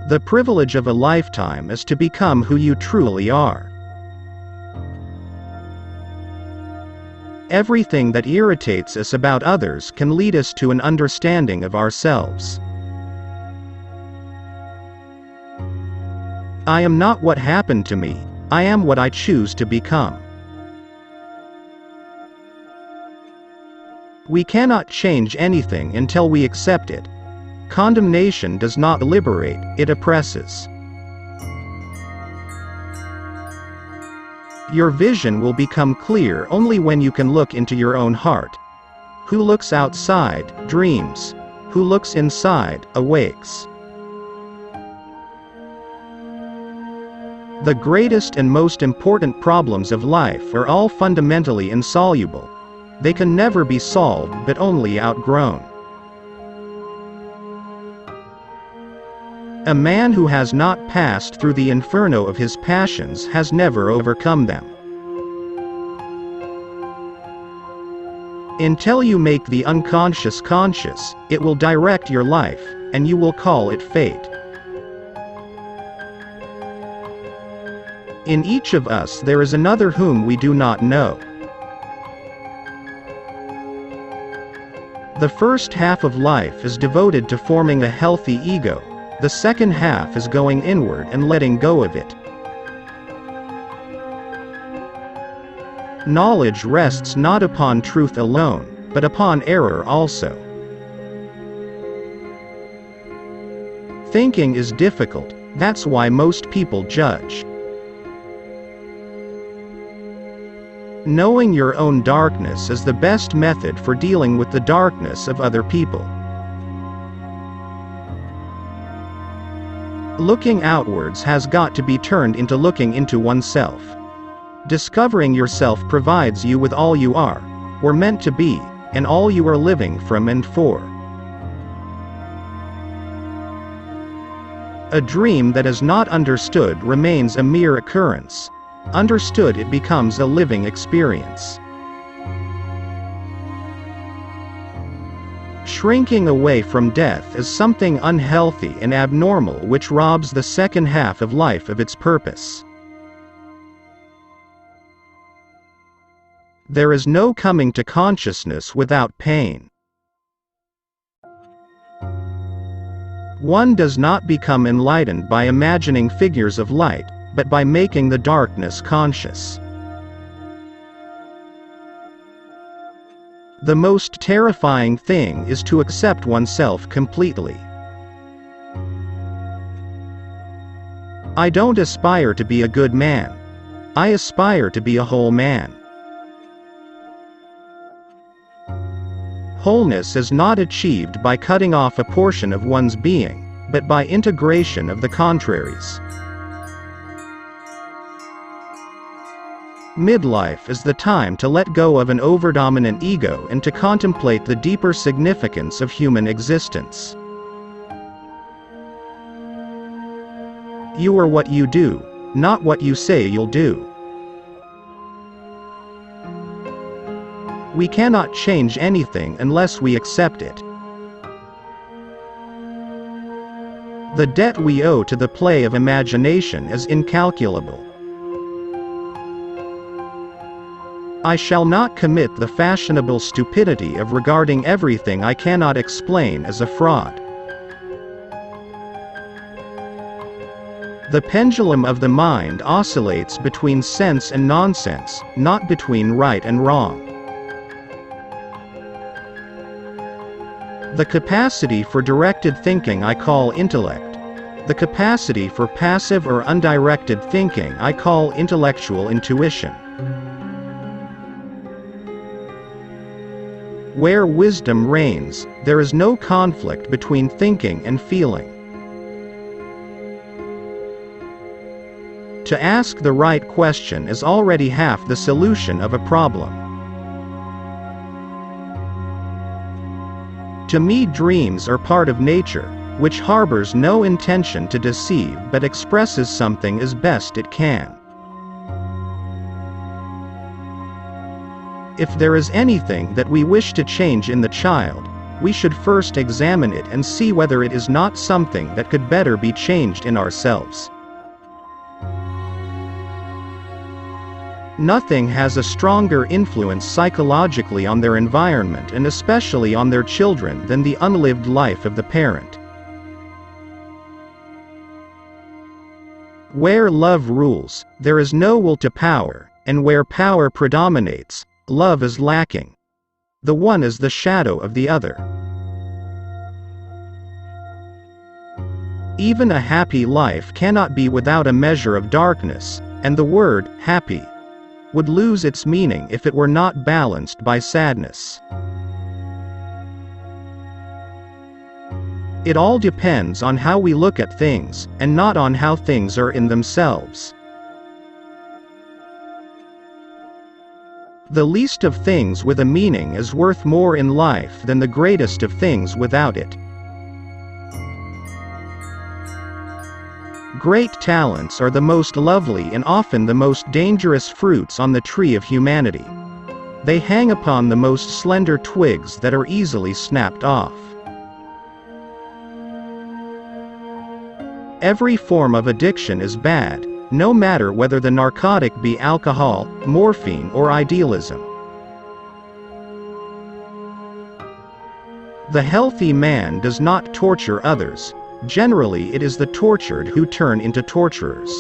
The privilege of a lifetime is to become who you truly are. Everything that irritates us about others can lead us to an understanding of ourselves. I am not what happened to me, I am what I choose to become. We cannot change anything until we accept it. Condemnation does not liberate, it oppresses. Your vision will become clear only when you can look into your own heart. Who looks outside, dreams. Who looks inside, awakes. The greatest and most important problems of life are all fundamentally insoluble. They can never be solved but only outgrown. A man who has not passed through the inferno of his passions has never overcome them. Until you make the unconscious conscious, it will direct your life, and you will call it fate. In each of us there is another whom we do not know. The first half of life is devoted to forming a healthy ego. The second half is going inward and letting go of it. Knowledge rests not upon truth alone, but upon error also. Thinking is difficult, that's why most people judge. Knowing your own darkness is the best method for dealing with the darkness of other people. Looking outwards has got to be turned into looking into oneself. Discovering yourself provides you with all you are, or meant to be, and all you are living from and for. A dream that is not understood remains a mere occurrence. Understood, it becomes a living experience. Shrinking away from death is something unhealthy and abnormal which robs the second half of life of its purpose. There is no coming to consciousness without pain. One does not become enlightened by imagining figures of light, but by making the darkness conscious. The most terrifying thing is to accept oneself completely. I don't aspire to be a good man. I aspire to be a whole man. Wholeness is not achieved by cutting off a portion of one's being, but by integration of the contraries. Midlife is the time to let go of an overdominant ego and to contemplate the deeper significance of human existence. You are what you do, not what you say you'll do. We cannot change anything unless we accept it. The debt we owe to the play of imagination is incalculable. I shall not commit the fashionable stupidity of regarding everything I cannot explain as a fraud. The pendulum of the mind oscillates between sense and nonsense, not between right and wrong. The capacity for directed thinking I call intellect. The capacity for passive or undirected thinking I call intellectual intuition. Where wisdom reigns, there is no conflict between thinking and feeling. To ask the right question is already half the solution of a problem. To me, dreams are part of nature, which harbors no intention to deceive but expresses something as best it can. If there is anything that we wish to change in the child, we should first examine it and see whether it is not something that could better be changed in ourselves. Nothing has a stronger influence psychologically on their environment and especially on their children than the unlived life of the parent. Where love rules, there is no will to power, and where power predominates, love is lacking. The one is the shadow of the other. Even a happy life cannot be without a measure of darkness, and the word happy would lose its meaning if it were not balanced by sadness. It all depends on how we look at things, and not on how things are in themselves. The least of things with a meaning is worth more in life than the greatest of things without it. Great talents are the most lovely and often the most dangerous fruits on the tree of humanity. They hang upon the most slender twigs that are easily snapped off. Every form of addiction is bad, no matter whether the narcotic be alcohol, morphine, or idealism. The healthy man does not torture others. Generally, it is the tortured who turn into torturers.